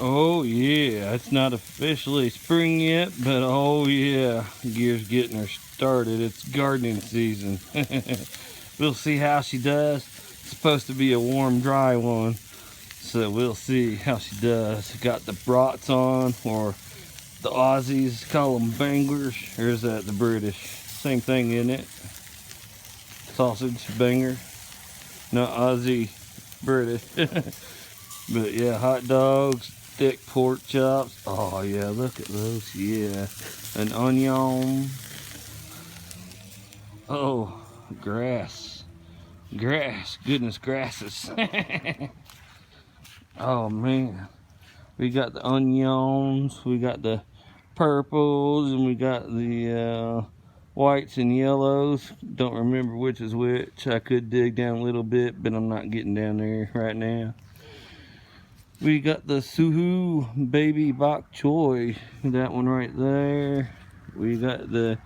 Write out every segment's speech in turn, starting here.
Oh yeah, it's not officially spring yet, but oh yeah, Gear's getting her started. It's gardening season. We'll see how she does. It's supposed to be a warm, dry one, so we'll see how she does. Got the brats on, or the Aussies call them bangers, or is that the British? Same thing, isn't it? Sausage banger, not Aussie, British. But yeah, hot dogs, thick pork chops. Oh yeah, look at those. Yeah, an onion. Oh, grass, goodness grasses. Oh man, we got the onions, we got the purples, and we got the whites and yellows. Don't remember which is which. I could dig down a little bit, but I'm not getting down there right now. We got the Suhu baby bok choy, that one right there. We got the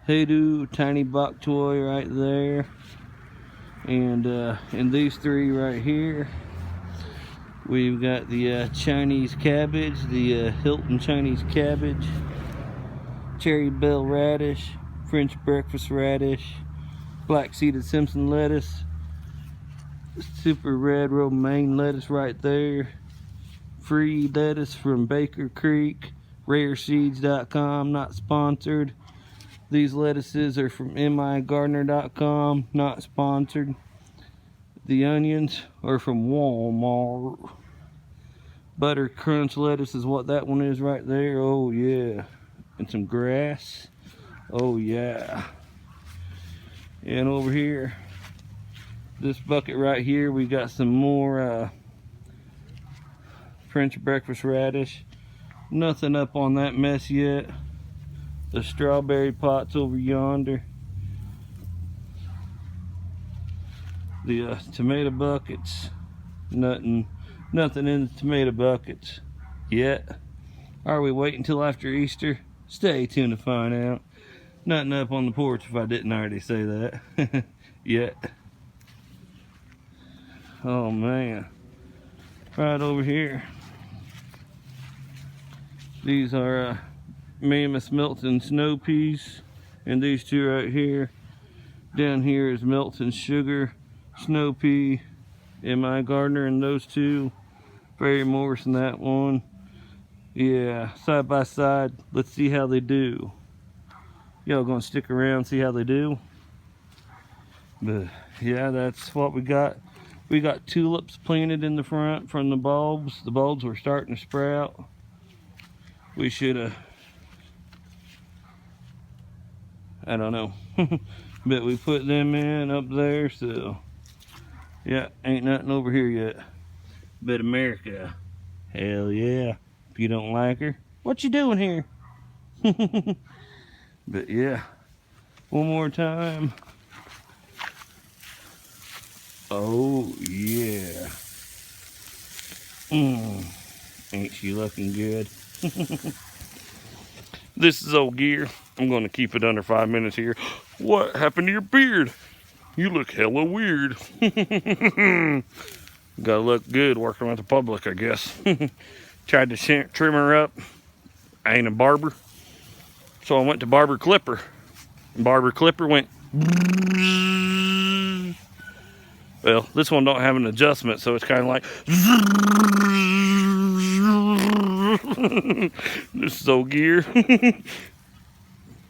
Hedu tiny bok choy right there. And these three right here, we've got the Chinese cabbage, the Hilton Chinese cabbage, cherry belle radish, French breakfast radish, black seeded Simpson lettuce, super red romaine lettuce right there, free lettuce from Baker Creek, rareseeds.com, not sponsored. These lettuces are from migardener.com, not sponsored. The onions are from Walmart. Butter crunch lettuce is what that one is right there. Oh yeah. And some grass. Oh yeah. And over here, this bucket right here, we got some more French breakfast radish. Nothing up on that mess yet. The strawberry pot's over yonder. The tomato buckets, nothing in the tomato buckets yet. Are we waiting until after Easter? Stay tuned to find out. Nothing up on the porch, if I didn't already say that. Yet. Oh man. Right over here, these are mammoth Milton snow peas, and these two right here. Down here is Milton sugar snow pea, M.I. Gardner, and those two. Very Morris and that one. Yeah, side by side. Let's see how they do. Y'all gonna stick around, see how they do? But yeah, that's what we got. We got tulips planted in the front from the bulbs. The bulbs were starting to sprout. We should have, I don't know, but we put them in up there, so yeah, ain't nothing over here yet but America. Hell yeah. If you don't like her, what you doing here? But yeah, one more time. Oh yeah. Ain't she looking good? This is old Gear. I'm going to keep it under 5 minutes here. What happened to your beard? You look hella weird. Gotta look good working with the public, I guess. Tried to trim her up. I ain't a barber, so I went to Barber Clipper. Barber Clipper went. Well, this one don't have an adjustment, so it's kind of like. This is old Gear.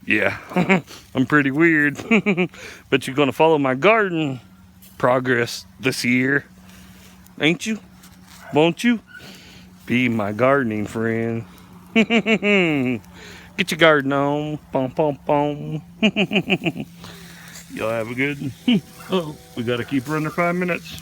Yeah, I'm pretty weird. But you're gonna follow my garden progress this year, ain't you? Won't you? Be my gardening friend. Get your garden on. Pom pom pom. Y'all have a good one. Oh, we gotta keep her under 5 minutes.